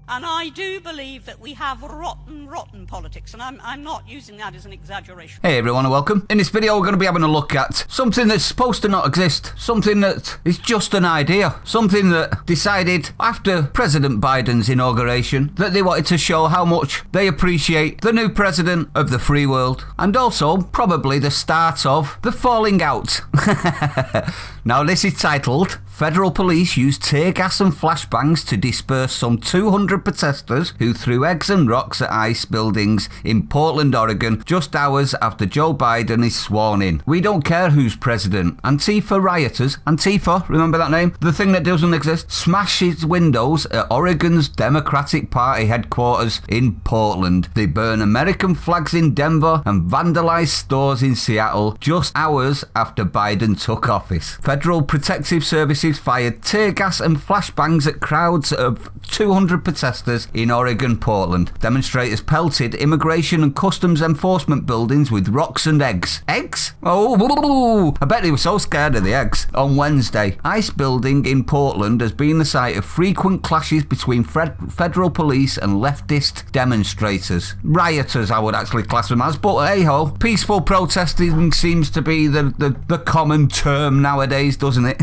And I do believe that we have rotten politics, and I'm not using that as an exaggeration. Hey everyone and welcome. In this video we're going to be having a look at something that's supposed to not exist, something that is just an idea, something that decided after President Biden's inauguration that they wanted to show how much they appreciate the new president of the free world, and also probably the start of the falling out. Now this is titled, Federal Police Used Tear Gas and Flashbangs to Disperse Some 200 Protesters Who Threw Eggs and Rocks at ICE Buildings in Portland, Oregon, just hours after Joe Biden is sworn in. We don't care who's president. Antifa rioters, Antifa, remember that name? The thing that doesn't exist, smashes windows at Oregon's Democratic Party headquarters in Portland. They burn American flags in Denver and vandalize stores in Seattle just hours after Biden took office. Federal Protective Services fired tear gas and flashbangs at crowds of 200 protesters in Oregon, Portland. Demonstrators pelted immigration and customs enforcement buildings with rocks and eggs. Eggs? Oh, I bet they were so scared of the eggs. On Wednesday, ICE building in Portland has been the site of frequent clashes between federal police and leftist demonstrators. Rioters, I would actually class them as, but hey-ho, peaceful protesting seems to be the common term nowadays, doesn't it?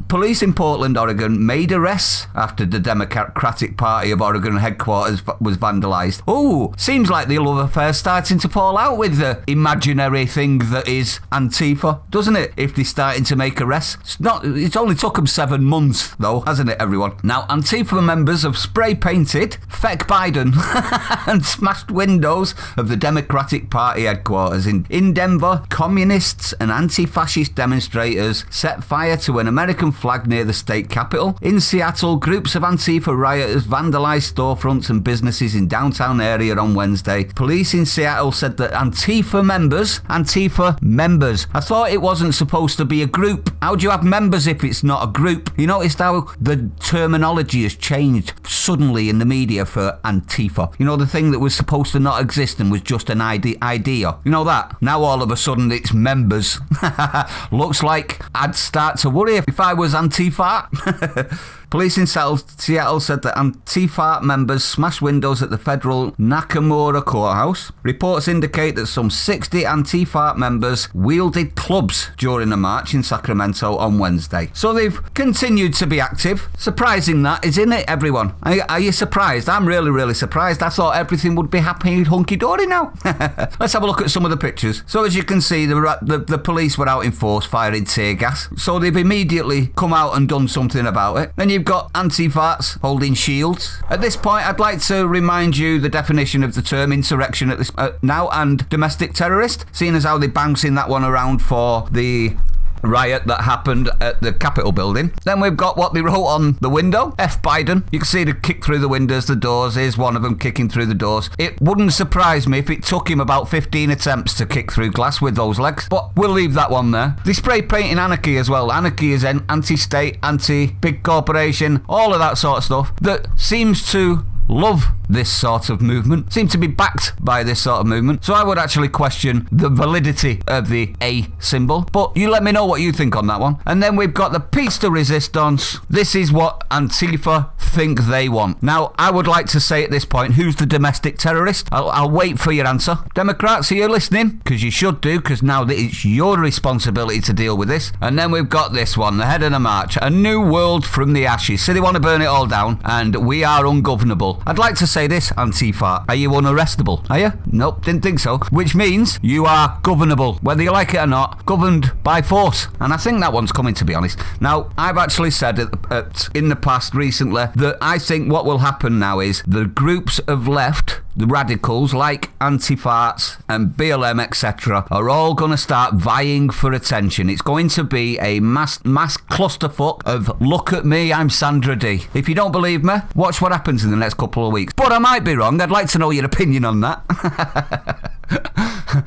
Police in Portland, Oregon made arrests after the Democratic Party of Oregon headquarters was vandalised. Oh, seems like the love affair's starting to fall out with the imaginary thing that is Antifa, doesn't it? If they're starting to make arrests. It's only took them 7 months, though, hasn't it, everyone? Now, Antifa members have spray-painted Feck Biden and smashed windows of the Democratic Party headquarters. In Denver, communists and anti-fascist demonstrators set fire to an American flag near the state capitol. In Seattle, groups of Antifa rioters vandalized storefronts and businesses in downtown area on Wednesday. Police in Seattle said that Antifa members, I thought it wasn't supposed to be a group. How do you have members if it's not a group? You noticed how the terminology has changed suddenly in the media for Antifa. You know, the thing that was supposed to not exist and was just an idea. You know that? Now all of a sudden it's members. Looks like I'd start to worry if I was Antifart. Police in Seattle said that Antifa members smashed windows at the federal Nakamura courthouse. Reports indicate that some 60 Antifa members wielded clubs during a march in Sacramento on Wednesday. So they've continued to be active. Surprising that, isn't it, everyone? Are you surprised? I'm really, really surprised. I thought everything would be happy hunky-dory now. Let's have a look at some of the pictures. So as you can see, the police were out in force firing tear gas. So they've immediately come out and done something about it. Then you've got Antifarts holding shields. At this point, I'd like to remind you the definition of the term insurrection at this now and domestic terrorist, seeing as how they're bouncing that one around for the riot that happened at the Capitol building. Then we've got what they wrote on the window, F Biden. You can see the kick through the windows, the doors. Here's one of them kicking through the doors. It wouldn't surprise me if it took him about 15 attempts to kick through glass with those legs, but we'll leave that one there. They spray painting anarchy as well. Anarchy is anti-state, anti-big corporation, all of that sort of stuff that seems to love this sort of movement, seem to be backed by this sort of movement. So I would actually question the validity of the A symbol, but you let me know what you think on that one. And then we've got the Peace de Resistance. This is what Antifa think they want. Now, I would like to say at this point, who's the domestic terrorist? I'll wait for your answer. Democrats, are you listening? Because you should do, because now it's your responsibility to deal with this. And then we've got this one, the head of the march, a new world from the ashes. So they want to burn it all down, and we are ungovernable. I'd like to say this, Antifa. Are you unarrestable? Are you? Nope, didn't think so. Which means you are governable, whether you like it or not, governed by force. And I think that one's coming, to be honest. Now, I've actually said in the past recently that I think what will happen now is the groups of left, the radicals like Antifarts and BLM, etc., are all going to start vying for attention. It's going to be a mass clusterfuck of look at me, I'm Sandra D. If you don't believe me, watch what happens in the next couple of weeks. But I might be wrong. I'd like to know your opinion on that.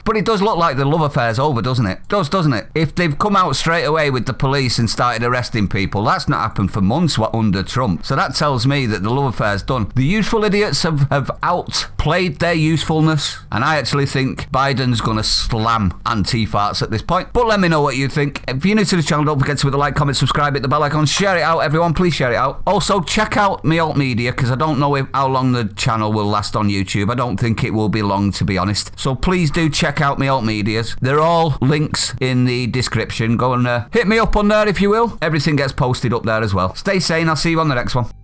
But it does look like the love affair's over, doesn't it? Doesn't it? If they've come out straight away with the police and started arresting people, that's not happened for months under Trump. So that tells me that the love affair's done. The useful idiots have outplayed their usefulness, and I actually think Biden's going to slam Antifarts at this point. But let me know what you think. If you're new to the channel, don't forget to hit the like, comment, subscribe, hit the bell icon, share it out, everyone. Please share it out. Also, check out me alt media, because I don't know how long the channel will last on YouTube. I don't think it will be long, to be honest. So please do check out me alt medias. They're all links in the description. Go and hit me up on there if you will. Everything gets posted up there as well. Stay sane. I'll see you on the next one.